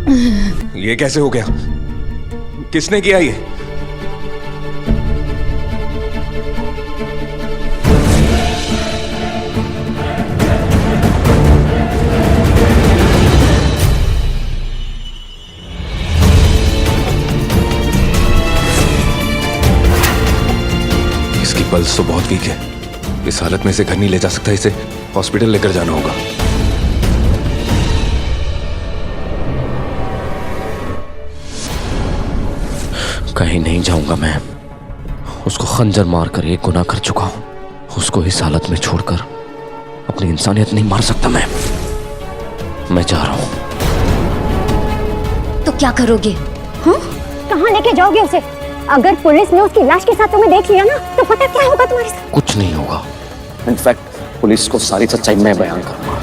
ये कैसे हो गया? किसने किया ये? इसकी पल्स तो बहुत वीक है। इस हालत में इसे घर नहीं ले जा सकता, इसे हॉस्पिटल लेकर जाना होगा। कहीं नहीं जाऊंगा मैं। उसको खंजर मारकर एक गुनाह कर चुका हूं। उसको इस हालत में छोड़कर अपनी इंसानियत नहीं मार सकता मैं जा रहा हूं। तो क्या करोगे? कहाँ लेके जाओगे उसे? अगर पुलिस ने उसकी लाश के साथ तुम्हें देख लिया ना, तो पता क्या होगा तुम्हारे साथ? कुछ नहीं होगा। इनफैक्ट पुलिस को सारी सच्चाई मैं बयान करूंगा,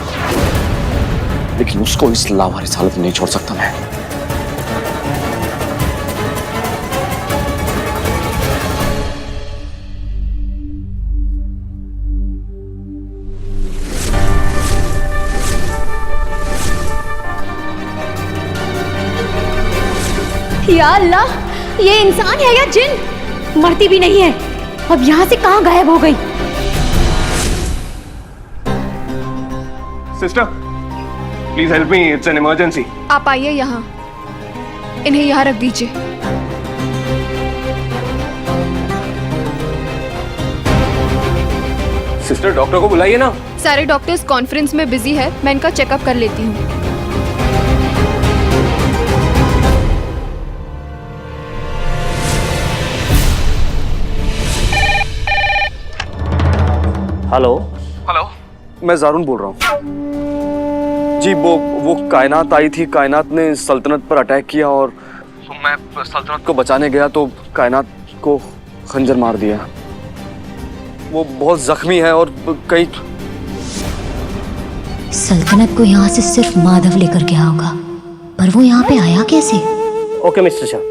लेकिन उसको इस लावारिस हालत में नहीं छोड़ सकता मैं। या अल्लाह, ये इंसान है या जिन? मरती भी नहीं है। अब यहाँ से कहाँ गायब हो गई? Sister, please help me, it's an emergency. आप आइए यहाँ, इन्हें यहाँ रख दीजिए। सिस्टर, डॉक्टर को बुलाइए ना। सारे डॉक्टर्स कॉन्फ्रेंस में बिजी है, मैं इनका चेकअप कर लेती हूँ। हेलो। हेलो, मैं जारून बोल रहा हूँ जी। वो कायनात आई थी, कायनात ने सल्तनत पर अटैक किया और मैं सल्तनत को बचाने गया तो कायनात को खंजर मार दिया। वो बहुत जख्मी है और कई। सल्तनत को यहाँ से सिर्फ माधव लेकर गया होगा, पर वो यहाँ पे आया कैसे? ओके मिस्टर शाह,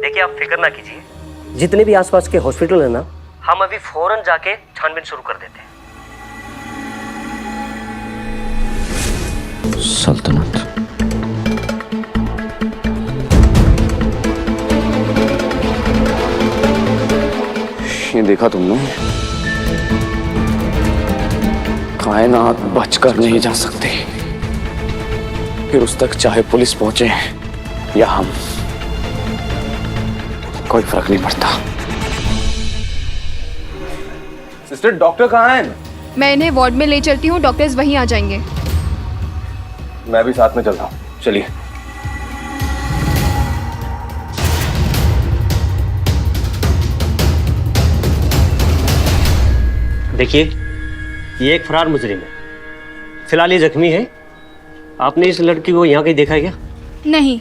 देखिए आप फिक्र ना कीजिए। जितने भी आसपास के हॉस्पिटल है ना, हम अभी फौरन जाके छानबीन शुरू कर देते हैं। सल्तनत। ये देखा तुमने? कायनात बचकर नहीं जा सकती, फिर उस तक चाहे पुलिस पहुंचे या हम, कोई फर्क नहीं पड़ता। सिस्टर, डॉक्टर कहाँ हैं? मैं इन्हें वार्ड में ले चलती हूँ, डॉक्टर्स वहीं आ जाएंगे। मैं भी साथ में चलता हूँ, चलिए। देखिए, ये एक फरार मुजरिम है, फिलहाल ये जख्मी है। आपने इस लड़की को यहाँ कहीं देखा है क्या? नहीं।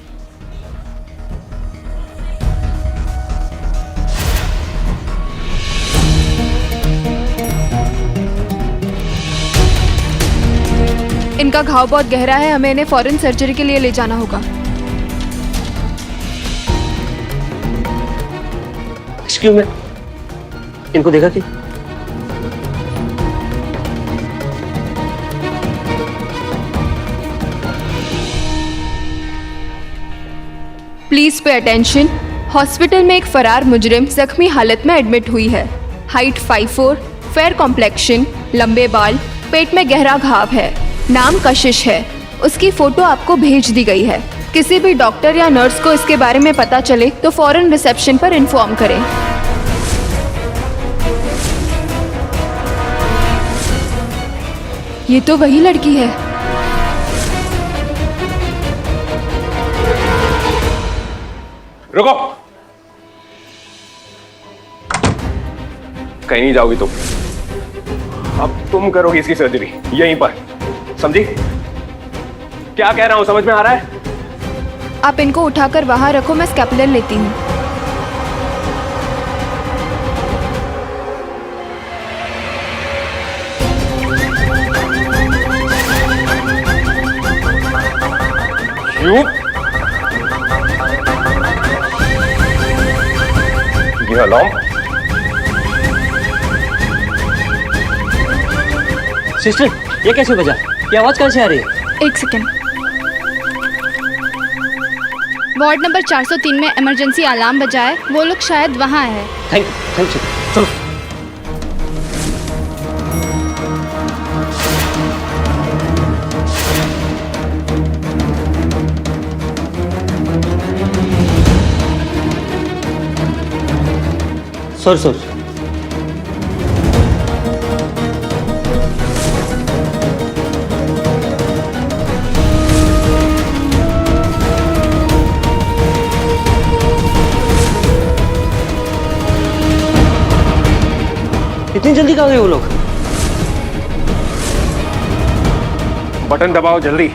इनका घाव बहुत गहरा है, हमें इन्हें फौरन सर्जरी के लिए ले जाना होगा। एक्सक्यूज मी, इनको देखा कि? Please pay attention. हॉस्पिटल में एक फरार मुजरिम जख्मी हालत में एडमिट हुई है। हाइट 5'4", फेयर कॉम्प्लेक्शन, लंबे बाल, पेट में गहरा घाव है। नाम कशिश है। उसकी फोटो आपको भेज दी गई है। किसी भी डॉक्टर या नर्स को इसके बारे में पता चले तो फौरन रिसेप्शन पर इन्फॉर्म करें। ये तो वही लड़की है। रुको, कहीं नहीं जाओगी तुम। अब तुम करोगी इसकी सर्जरी यहीं पर, समझी? क्या कह रहा हूं, समझ में आ रहा है? आप इनको उठाकर वहां रखो, मैं स्कैपुलर लेती हूँ। ये अलार्म। सिस्टर, ये कैसे बजा? ये आवाज कहाँ से आ रही है? एक सेकेंड। वार्ड नंबर 403 में इमरजेंसी अलार्म बजा है, वो लोग शायद वहाँ है। थैंक यू चलो। सॉरी इतनी जल्दी कहाँ गए वो लोग? बटन दबाओ जल्दी।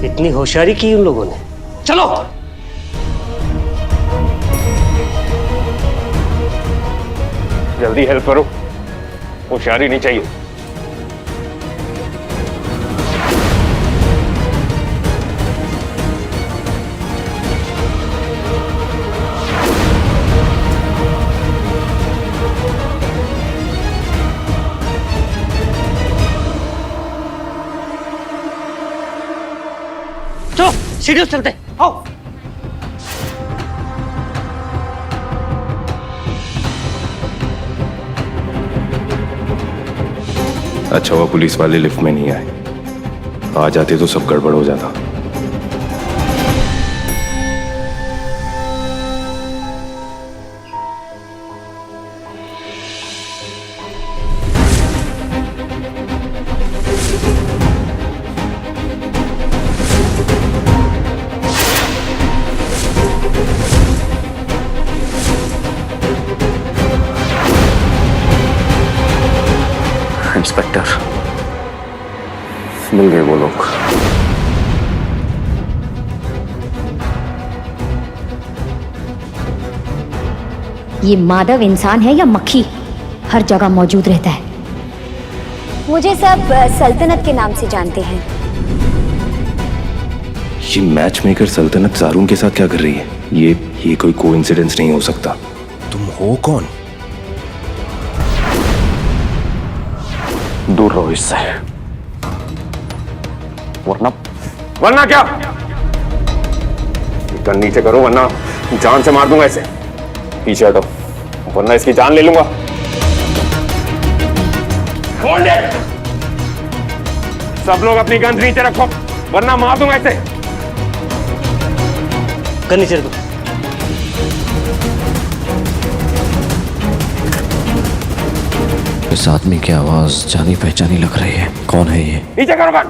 इतनी होशियारी की उन लोगों ने। चलो जल्दी हेल्प करो, होशियारी नहीं चाहिए। चलो सीढ़ियों से चलते हैं, आओ। अच्छा हुआ पुलिस वाले लिफ्ट में नहीं आए, आ जाते तो सब गड़बड़ हो जाता। इंस्पेक्टर, मिल गए वो लोग। ये माधव इंसान है या मक्खी? हर जगह मौजूद रहता है। मुझे सब सल्तनत के नाम से जानते हैं। ये मैच मेकर सल्तनत जारून के साथ क्या कर रही है? ये कोई कोइंसिडेंस नहीं हो सकता। तुम हो कौन? दूर रहो इससे, वरना क्या? गन नीचे करो वरना जान से मार दूंगा इसे। पीछे हटो वरना इसकी जान ले लूंगा। Hold it! सब लोग अपनी गन नीचे रखो वरना मार दूंगा इसे। कर नीचे रखो। इस आदमी की आवाज जानी पहचानी लग रही है। कौन है ये? नीचे करो गन।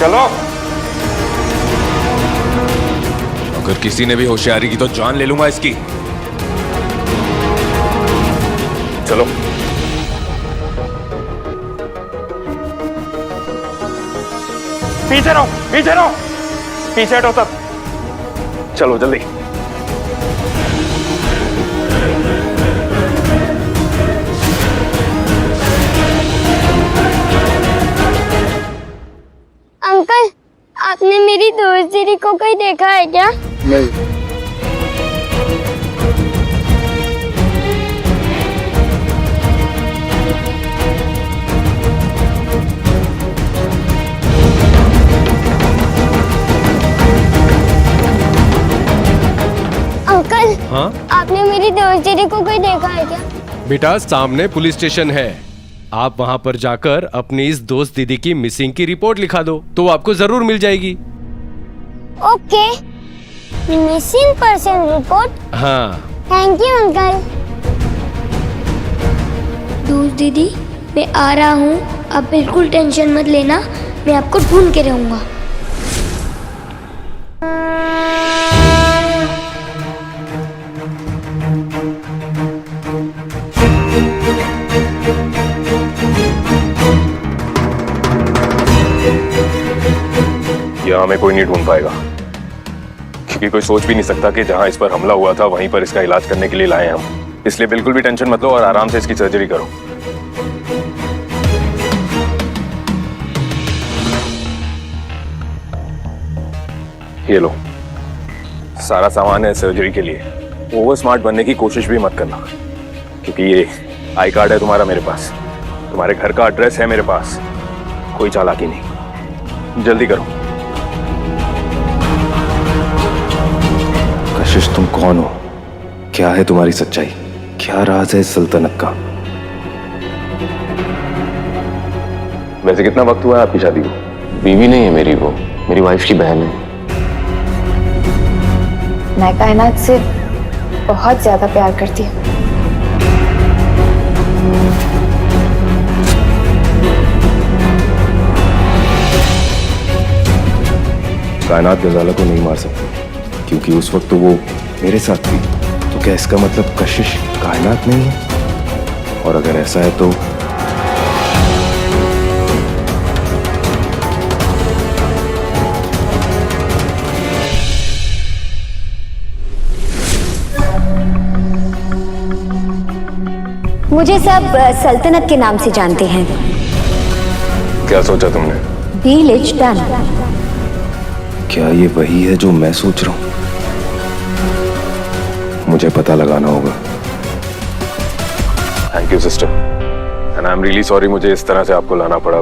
चलो। अगर किसी ने भी होशियारी की तो जान ले लूंगा इसकी। चलो। पीछे रहो, पीछे रहो, पीछे हटो सब। चलो जल्दी। अंकल, आपने मेरी दोस्त दीदी को कहीं देखा है क्या? नहीं। अंकल, हाँ आपने मेरी दोस्त दीदी को कहीं देखा है क्या? बेटा, सामने पुलिस स्टेशन है। आप वहाँ पर जाकर अपनी इस दोस्त दीदी की मिसिंग की रिपोर्ट लिखा दो तो आपको जरूर मिल जाएगी। Okay, missing person report. हाँ। Thank you uncle. दोस्त दीदी, मैं आ रहा हूँ, आप बिल्कुल टेंशन मत लेना, मैं आपको ढूंढ के रहूंगा। यहाँ हमें कोई नहीं ढूंढ पाएगा, क्योंकि कोई सोच भी नहीं सकता कि जहाँ इस पर हमला हुआ था वहीं पर इसका इलाज करने के लिए लाए हैं हम। इसलिए बिल्कुल भी टेंशन मत लो और आराम से इसकी सर्जरी करो। ये लो, सारा सामान है सर्जरी के लिए। ओवर स्मार्ट बनने की कोशिश भी मत करना, क्योंकि ये आई कार्ड है तुम्हारा मेरे पास, तुम्हारे घर का एड्रेस है मेरे पास, कोई चालाकी नहीं। जल्दी करो। कशिश, तुम कौन हो? क्या है तुम्हारी सच्चाई? क्या राज है इस सल्तनत का? वैसे कितना वक्त हुआ है आपकी शादी को? बीवी नहीं है मेरी, वो मेरी वाइफ की बहन है। मैं कायनात से बहुत ज्यादा प्यार करती हूँ। कायनात गजाला को नहीं मार सकती, क्योंकि उस वक्त तो वो मेरे साथ थी। तो क्या इसका मतलब कशिश कायनात नहीं है? और अगर ऐसा है तो मुझे सब सल्तनत के नाम से जानते हैं। क्या सोचा तुमने? Deal is done. क्या ये वही है जो मैं सोच रहा हूं? मुझे पता लगाना होगा। Thank you sister, and I am really sorry मुझे इस तरह से आपको लाना पड़ा,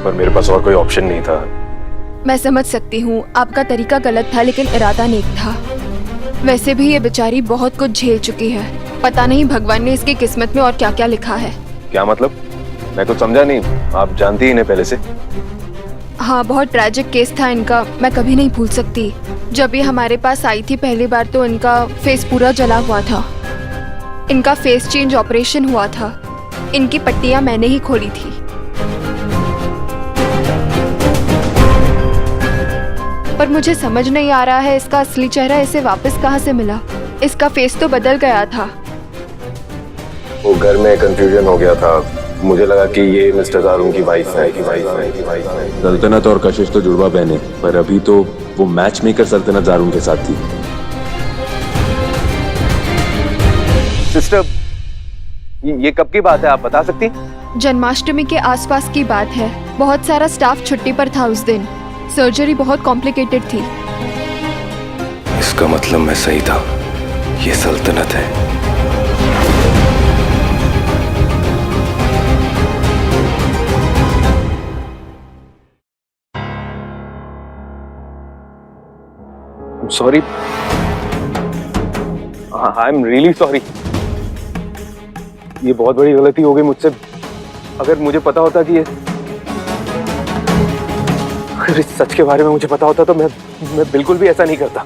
पर मेरे पास और कोई ऑप्शन नहीं था। मैं समझ सकती हूँ आपका तरीका गलत था, लेकिन इरादा नेक था। वैसे भी ये बेचारी बहुत कुछ झेल चुकी है। पता नहीं भगवान ने इसकी किस्मत में और क्या क्या लिखा है। क्या मतलब? मैं कुछ समझा नहीं। आप जानती ही इन्हें पहले से? हाँ, बहुत ट्रैजिक केस था इनका, मैं कभी नहीं भूल सकती। जब ये हमारे पास आई थी पहली बार तो इनका फेस पूरा जला हुआ था। इनका फेस चेंज ऑपरेशन हुआ था। इनकी पट्टियां मैंने ही खोली थी। पर मुझे समझ नहीं आ रहा है इसका असली चेहरा इसे वापस कहाँ से मिला। इसका फेस तो बदल गया था। वो घर में कंफ्यूजन हो गया था, मुझे लगा कि ये मिस्टर जारून की वाइफ है। सल्तनत और कशिश तो जुड़वा बहने, पर अभी तो वो मैच मेकर सल्तनत जारून के साथ थी। सिस्टर, ये कब की बात है, आप बता सकती? जन्माष्टमी के आसपास की बात है। बहुत सारा स्टाफ छुट्टी पर था उस दिन। सर्जरी बहुत कॉम्प्लिकेटेड थी। इसका मतलब मैं सही था, ये सल्तनत है। Sorry, I am really sorry. ये बहुत बड़ी गलती हो गई मुझसे। अगर मुझे पता होता कि ये, अगर इस सच के बारे में मुझे पता होता तो मैं बिल्कुल भी ऐसा नहीं करता।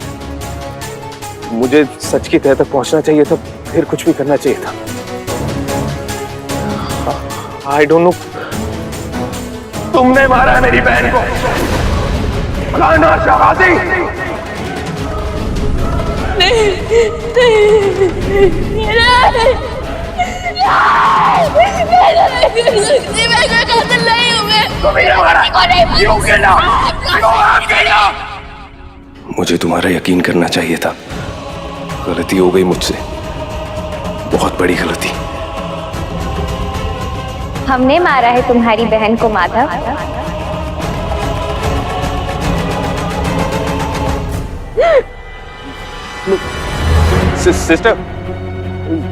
मुझे सच की तह तक पहुंचना चाहिए था, फिर कुछ भी करना चाहिए था। आई डोंट नो, तुमने मारा है मेरी बहन को। खाना शहादी। मुझे तुम्हारा यकीन करना चाहिए था। गलती हो गई मुझसे, बहुत बड़ी गलती। हमने मारा है तुम्हारी बहन को माधव। सिस्टर,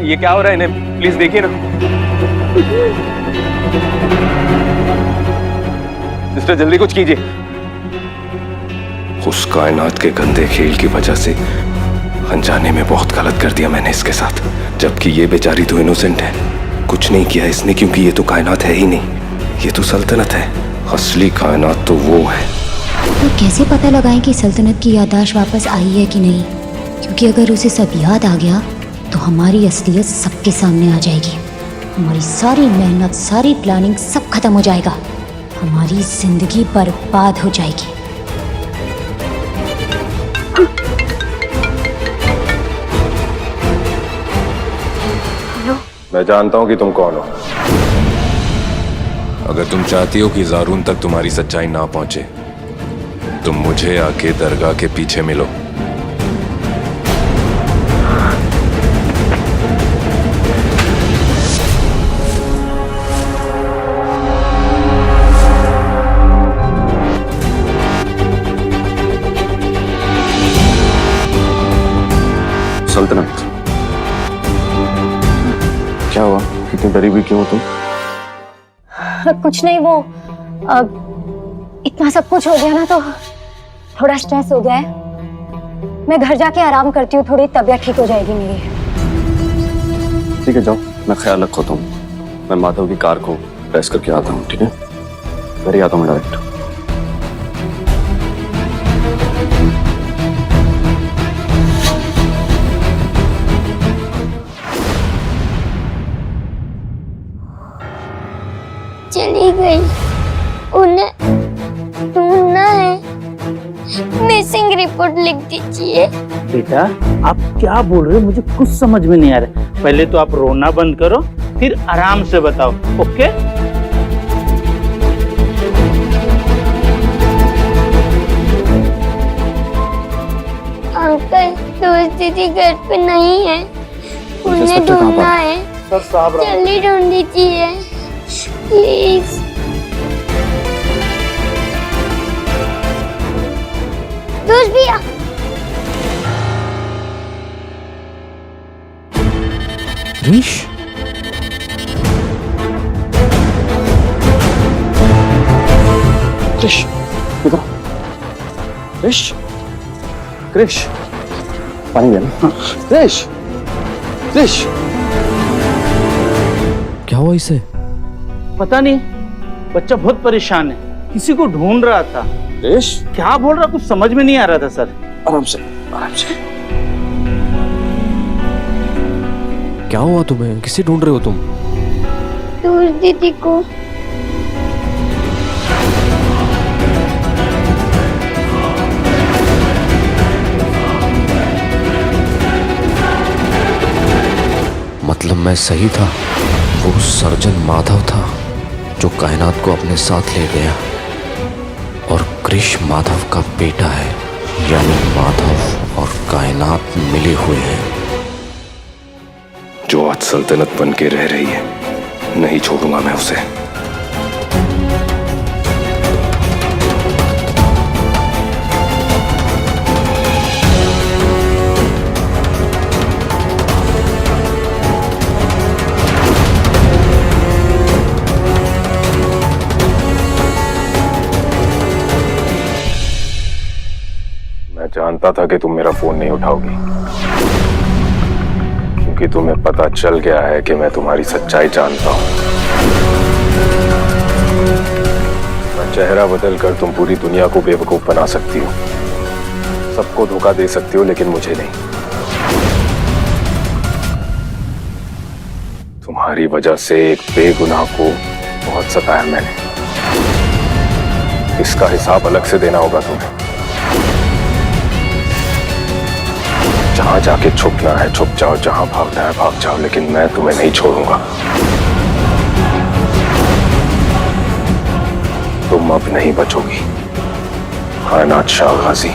ये क्या हो रहा है? इन्हें प्लीज देखिए ना। सिस्टर, जल्दी कुछ कीजिए। उस कायनात के गंदे खेल की वजह से अनजाने में बहुत गलत कर दिया मैंने इसके साथ, जबकि ये बेचारी तो इनोसेंट है। कुछ नहीं किया इसने, क्योंकि ये तो कायनात है ही नहीं, ये तो सल्तनत है। असली कायनात तो वो है। तो कैसे पता लगाएं कि सल्तनत की याददाश्त वापस आई है कि नहीं? क्योंकि अगर उसे सब याद आ गया तो हमारी असलियत सबके सामने आ जाएगी। हमारी सारी मेहनत, सारी प्लानिंग सब खत्म हो जाएगा। हमारी जिंदगी बर्बाद हो जाएगी। मैं जानता हूं कि तुम कौन हो। अगर तुम चाहती हो कि जारून तक तुम्हारी सच्चाई ना पहुंचे तुम मुझे आके दरगाह के पीछे मिलो। सल्तनत, क्या हुआ? इतनी डरी हुई क्यों हो तुम? कुछ नहीं, वो इतना सब कुछ हो गया ना तो थोड़ा स्ट्रेस हो गया है। मैं घर जाके आराम करती हूँ, थोड़ी तबीयत ठीक हो जाएगी मेरी। ठीक है, जाओ, मैं ख्याल रखो तुम। मैं माधव की कार को प्रेस करके आता हूँ, ठीक है? घर ही आता हूँ डायरेक्ट। चली गई, उन्हें ढूंढना है। मिसिंग रिपोर्ट लिख दीजिए। बेटा आप क्या बोल रहे हो, मुझे कुछ समझ में नहीं आ रहा। पहले तो आप रोना बंद करो, फिर आराम से बताओ, ओके? अंकल, दोस्त दीदी घर पे नहीं है, उन्हें ढूंढना है। जल्दी ढूंढ दीजिए प्लीज। दोस्त भैया, क्रिश, क्रिश, इधर। क्रिश, क्रिश, पानी लिया ना? क्रिश, क्रिश, क्या हुआ इसे? पता नहीं, बच्चा बहुत परेशान है, किसी को ढूंढ रहा था। क्रिश, क्या बोल रहा, कुछ समझ में नहीं आ रहा था सर। आराम से, आराम से। क्या हुआ तुम्हें? किसे ढूंढ रहे हो तुम? दोस्त दीदी को। मतलब मैं सही था, वो सर्जन माधव था जो कायनात को अपने साथ ले गया, और क्रिश माधव का बेटा है, यानी माधव और कायनात मिले हुए हैं। जो आज सल्तनत बन के रह रही है, नहीं छोड़ूंगा मैं उसे। मैं जानता था कि तुम मेरा फोन नहीं उठाओगी, क्योंकि तुम्हें पता चल गया है कि मैं तुम्हारी सच्चाई जानता हूं। मैं चेहरा बदल कर तुम पूरी दुनिया को बेवकूफ बना सकती हो, सबको धोखा दे सकती हो, लेकिन मुझे नहीं। तुम्हारी वजह से एक बेगुनाह को बहुत सताया मैंने। इसका हिसाब अलग से देना होगा तुम्हें। जहां जाके छुपना है छुप जाओ, जहां भागना है भाग जाओ, लेकिन मैं तुम्हें नहीं छोड़ूंगा। तुम अब नहीं बचोगी, कायनात शाह गाजी।